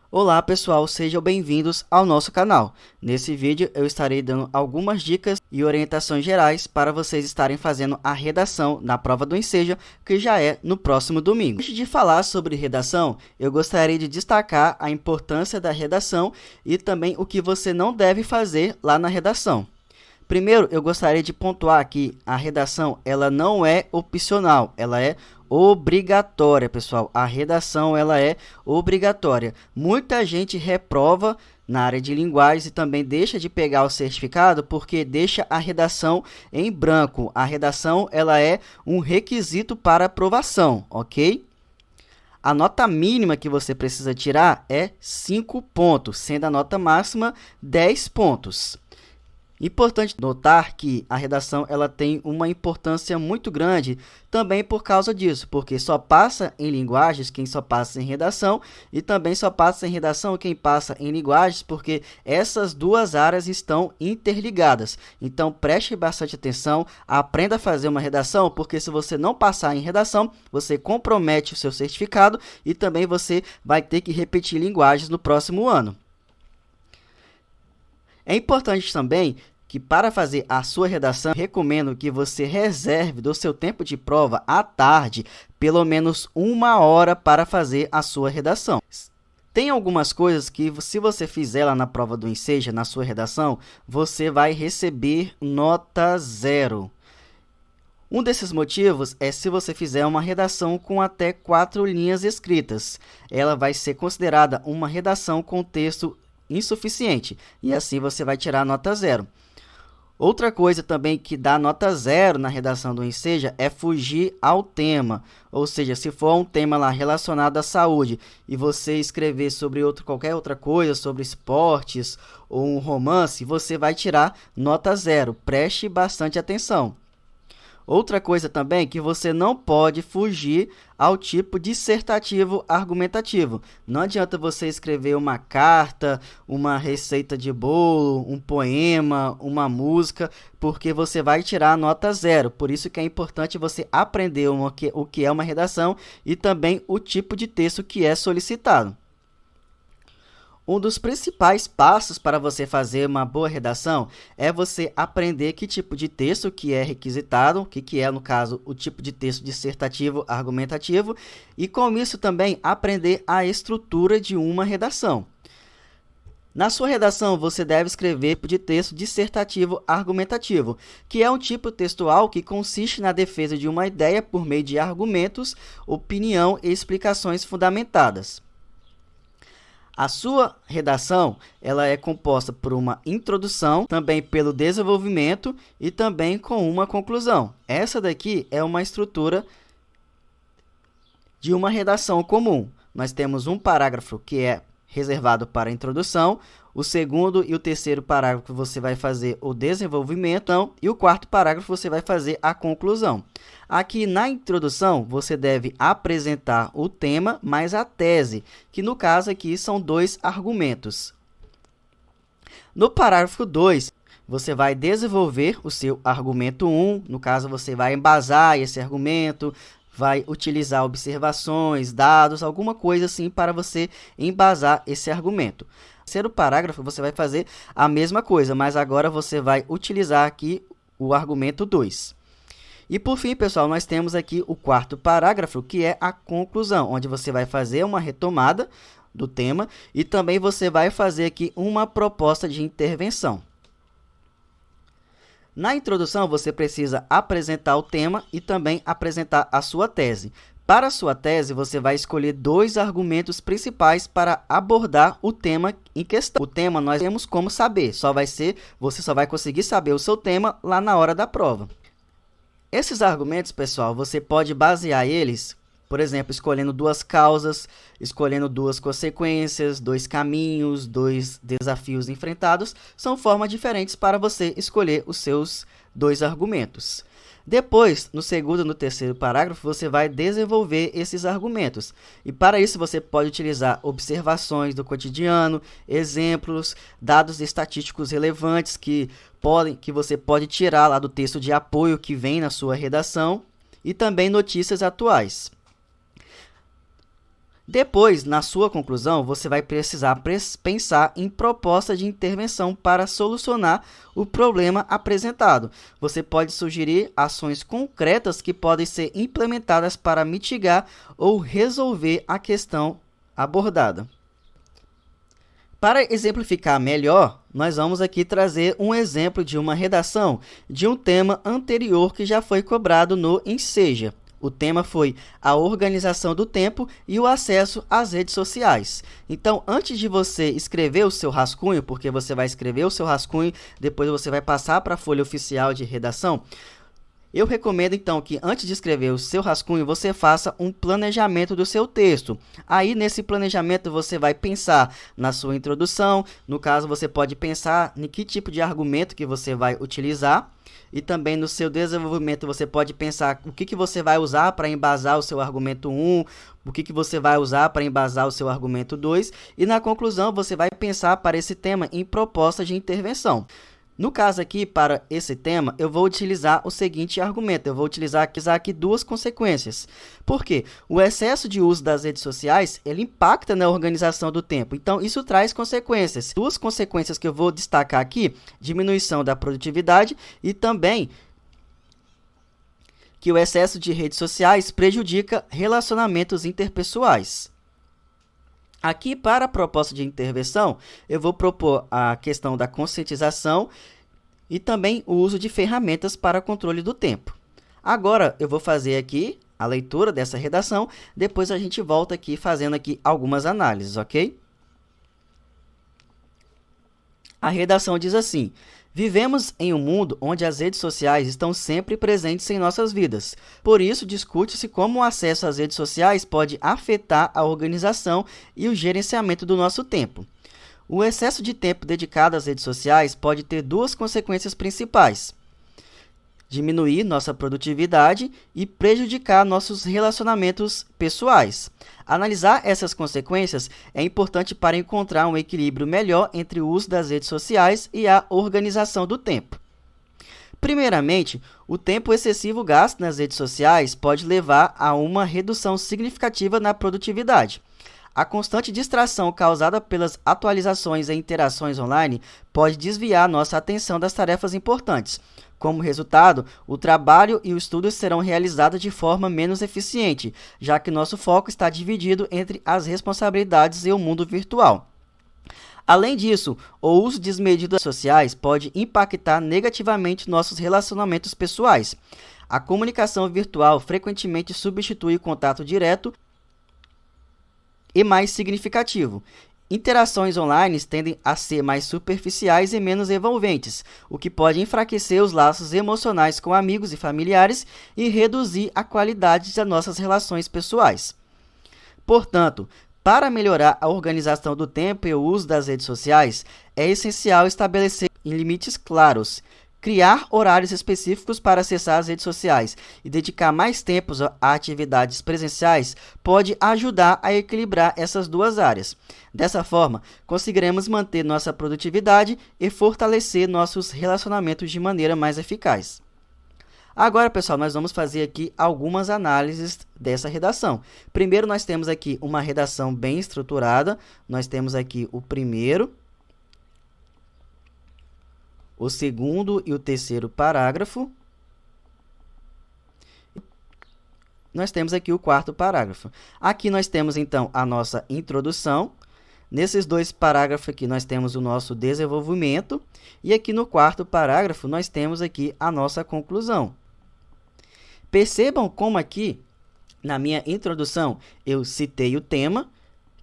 Olá pessoal, sejam bem-vindos ao nosso canal. Nesse vídeo eu estarei dando algumas dicas e orientações gerais para vocês estarem fazendo a redação na prova do Enseja, que já é no próximo domingo. Antes de falar sobre redação, eu gostaria de destacar a importância da redação e também o que você não deve fazer lá na redação. Primeiro, eu gostaria de pontuar que a redação ela não é opcional, ela é obrigatória, pessoal. A redação ela é obrigatória. Muita gente reprova na área de linguagens e também deixa de pegar o certificado porque deixa a redação em branco. A redação ela é um requisito para aprovação, ok? A nota mínima que você precisa tirar é 5 pontos, sendo a nota máxima 10 pontos. Importante notar que a redação ela tem uma importância muito grande também por causa disso, porque só passa em linguagens quem só passa em redação e também só passa em redação quem passa em linguagens, porque essas duas áreas estão interligadas. Então preste bastante atenção, aprenda a fazer uma redação, porque se você não passar em redação, você compromete o seu certificado e também você vai ter que repetir linguagens no próximo ano. É importante também que para fazer a sua redação, recomendo que você reserve do seu tempo de prova à tarde, pelo menos 1 hora para fazer a sua redação. Tem algumas coisas que, se você fizer lá na prova do Enseja, na sua redação, você vai receber nota 0. Um desses motivos é se você fizer uma redação com até 4 linhas escritas. Ela vai ser considerada uma redação com texto insuficiente, e assim você vai tirar a nota 0. Outra coisa também que dá nota 0 na redação do Enseja é fugir ao tema, ou seja, se for um tema lá relacionado à saúde e você escrever sobre qualquer outra coisa, sobre esportes ou um romance, você vai tirar nota 0, preste bastante atenção. Outra coisa também é que você não pode fugir ao tipo dissertativo argumentativo. Não adianta você escrever uma carta, uma receita de bolo, um poema, uma música, porque você vai tirar a nota 0. Por isso que é importante você aprender o que é uma redação e também o tipo de texto que é solicitado. Um dos principais passos para você fazer uma boa redação é você aprender que tipo de texto que é requisitado, que é, no caso, o tipo de texto dissertativo argumentativo, e com isso também aprender a estrutura de uma redação. Na sua redação, você deve escrever tipo de texto dissertativo argumentativo, que é um tipo textual que consiste na defesa de uma ideia por meio de argumentos, opinião e explicações fundamentadas. A sua redação ela é composta por uma introdução, também pelo desenvolvimento e também com uma conclusão. Essa daqui é uma estrutura de uma redação comum. Nós temos um parágrafo que é reservado para a introdução, o segundo e o terceiro parágrafo você vai fazer o desenvolvimento e o quarto parágrafo você vai fazer a conclusão. Aqui na introdução, você deve apresentar o tema mais a tese, que no caso aqui são 2 argumentos. No parágrafo 2, você vai desenvolver o seu argumento 1, no caso você vai embasar esse argumento, vai utilizar observações, dados, alguma coisa assim para você embasar esse argumento. No terceiro parágrafo, você vai fazer a mesma coisa, mas agora você vai utilizar aqui o argumento 2. E por fim, pessoal, nós temos aqui o quarto parágrafo, que é a conclusão, onde você vai fazer uma retomada do tema e também você vai fazer aqui uma proposta de intervenção. Na introdução, você precisa apresentar o tema e também apresentar a sua tese. Para a sua tese, você vai escolher 2 argumentos principais para abordar o tema em questão. O tema nós temos como saber, você só vai conseguir saber o seu tema lá na hora da prova. Esses argumentos, pessoal, você pode basear eles, por exemplo, escolhendo 2 causas, escolhendo 2 consequências, 2 caminhos, 2 desafios enfrentados. São formas diferentes para você escolher os seus 2 argumentos. Depois, no segundo e no terceiro parágrafo, você vai desenvolver esses argumentos. E para isso, você pode utilizar observações do cotidiano, exemplos, dados estatísticos relevantes que você pode tirar lá do texto de apoio que vem na sua redação e também notícias atuais. Depois, na sua conclusão, você vai precisar pensar em proposta de intervenção para solucionar o problema apresentado. Você pode sugerir ações concretas que podem ser implementadas para mitigar ou resolver a questão abordada. Para exemplificar melhor, nós vamos aqui trazer um exemplo de uma redação de um tema anterior que já foi cobrado no Enseja. O tema foi a organização do tempo e o acesso às redes sociais. Então, antes de você escrever o seu rascunho, porque você vai escrever o seu rascunho, depois você vai passar para a folha oficial de redação, eu recomendo, então, que antes de escrever o seu rascunho, você faça um planejamento do seu texto. Aí, nesse planejamento, você vai pensar na sua introdução. No caso, você pode pensar em que tipo de argumento que você vai utilizar. E também no seu desenvolvimento, você pode pensar o que você vai usar para embasar o seu argumento 1, o que você vai usar para embasar o seu argumento 2. E, na conclusão, você vai pensar para esse tema em propostas de intervenção. No caso aqui, para esse tema, eu vou utilizar o seguinte argumento. Eu vou utilizar aqui duas consequências. Por quê? O excesso de uso das redes sociais, ele impacta na organização do tempo. Então, isso traz consequências. Duas consequências que eu vou destacar aqui, diminuição da produtividade e também que o excesso de redes sociais prejudica relacionamentos interpessoais. Aqui, para a proposta de intervenção, eu vou propor a questão da conscientização e também o uso de ferramentas para controle do tempo. Agora, eu vou fazer aqui a leitura dessa redação, depois a gente volta aqui fazendo aqui algumas análises, ok? A redação diz assim: vivemos em um mundo onde as redes sociais estão sempre presentes em nossas vidas. Por isso, discute-se como o acesso às redes sociais pode afetar a organização e o gerenciamento do nosso tempo. O excesso de tempo dedicado às redes sociais pode ter duas consequências principais: diminuir nossa produtividade e prejudicar nossos relacionamentos pessoais. Analisar essas consequências é importante para encontrar um equilíbrio melhor entre o uso das redes sociais e a organização do tempo. Primeiramente, o tempo excessivo gasto nas redes sociais pode levar a uma redução significativa na produtividade. A constante distração causada pelas atualizações e interações online pode desviar nossa atenção das tarefas importantes. Como resultado, o trabalho e o estudo serão realizados de forma menos eficiente, já que nosso foco está dividido entre as responsabilidades e o mundo virtual. Além disso, o uso desmedido das redes sociais pode impactar negativamente nossos relacionamentos pessoais. A comunicação virtual frequentemente substitui o contato direto e mais significativo. Interações online tendem a ser mais superficiais e menos envolventes, o que pode enfraquecer os laços emocionais com amigos e familiares e reduzir a qualidade das nossas relações pessoais. Portanto, para melhorar a organização do tempo e o uso das redes sociais, é essencial estabelecer limites claros, criar horários específicos para acessar as redes sociais e dedicar mais tempo a atividades presenciais pode ajudar a equilibrar essas duas áreas. Dessa forma, conseguiremos manter nossa produtividade e fortalecer nossos relacionamentos de maneira mais eficaz. Agora, pessoal, nós vamos fazer aqui algumas análises dessa redação. Primeiro, nós temos aqui uma redação bem estruturada. Nós temos aqui o primeiro, o segundo e o terceiro parágrafo. Nós temos aqui o quarto parágrafo. Aqui nós temos, então, a nossa introdução. Nesses dois parágrafos aqui, nós temos o nosso desenvolvimento. E aqui no quarto parágrafo, nós temos aqui a nossa conclusão. Percebam como aqui, na minha introdução, eu citei o tema,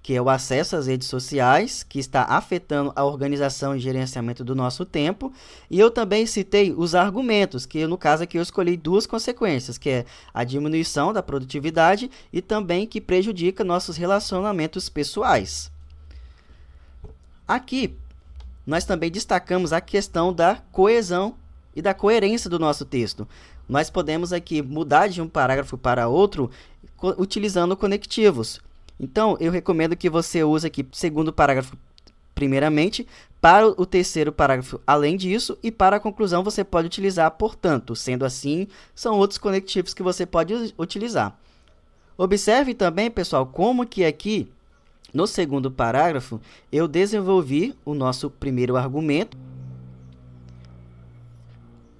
que é o acesso às redes sociais, que está afetando a organização e gerenciamento do nosso tempo. E eu também citei os argumentos, que no caso aqui eu escolhi duas consequências, que é a diminuição da produtividade e também que prejudica nossos relacionamentos pessoais. Aqui, nós também destacamos a questão da coesão e da coerência do nosso texto. Nós podemos aqui mudar de um parágrafo para outro utilizando conectivos. Então, eu recomendo que você use aqui o segundo parágrafo primeiramente, para o terceiro parágrafo além disso, e para a conclusão você pode utilizar portanto. Sendo assim, são outros conectivos que você pode utilizar. Observe também, pessoal, como que aqui, no segundo parágrafo, eu desenvolvi o nosso primeiro argumento,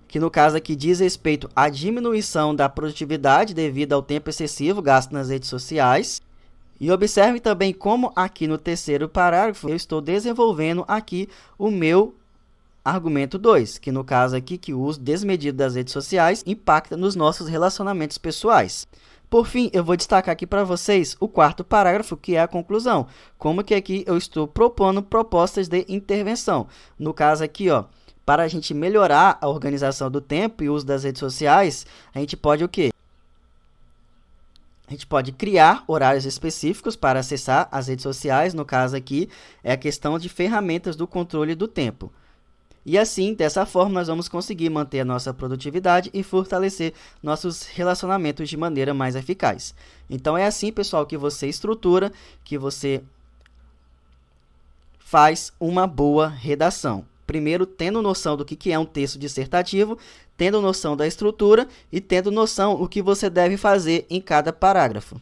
que no caso aqui diz respeito à diminuição da produtividade devido ao tempo excessivo gasto nas redes sociais. E observe também como aqui no terceiro parágrafo eu estou desenvolvendo aqui o meu argumento 2, que no caso aqui que o uso desmedido das redes sociais impacta nos nossos relacionamentos pessoais. Por fim, eu vou destacar aqui para vocês o quarto parágrafo, que é a conclusão. Como que aqui eu estou propondo propostas de intervenção. No caso aqui, ó, para a gente melhorar a organização do tempo e o uso das redes sociais, a gente pode o quê? A gente pode criar horários específicos para acessar as redes sociais. No caso aqui, é a questão de ferramentas do controle do tempo. E assim, dessa forma, nós vamos conseguir manter a nossa produtividade e fortalecer nossos relacionamentos de maneira mais eficaz. Então, é assim, pessoal, que você estrutura, que você faz uma boa redação. Primeiro, tendo noção do que é um texto dissertativo, tendo noção da estrutura e tendo noção do que você deve fazer em cada parágrafo.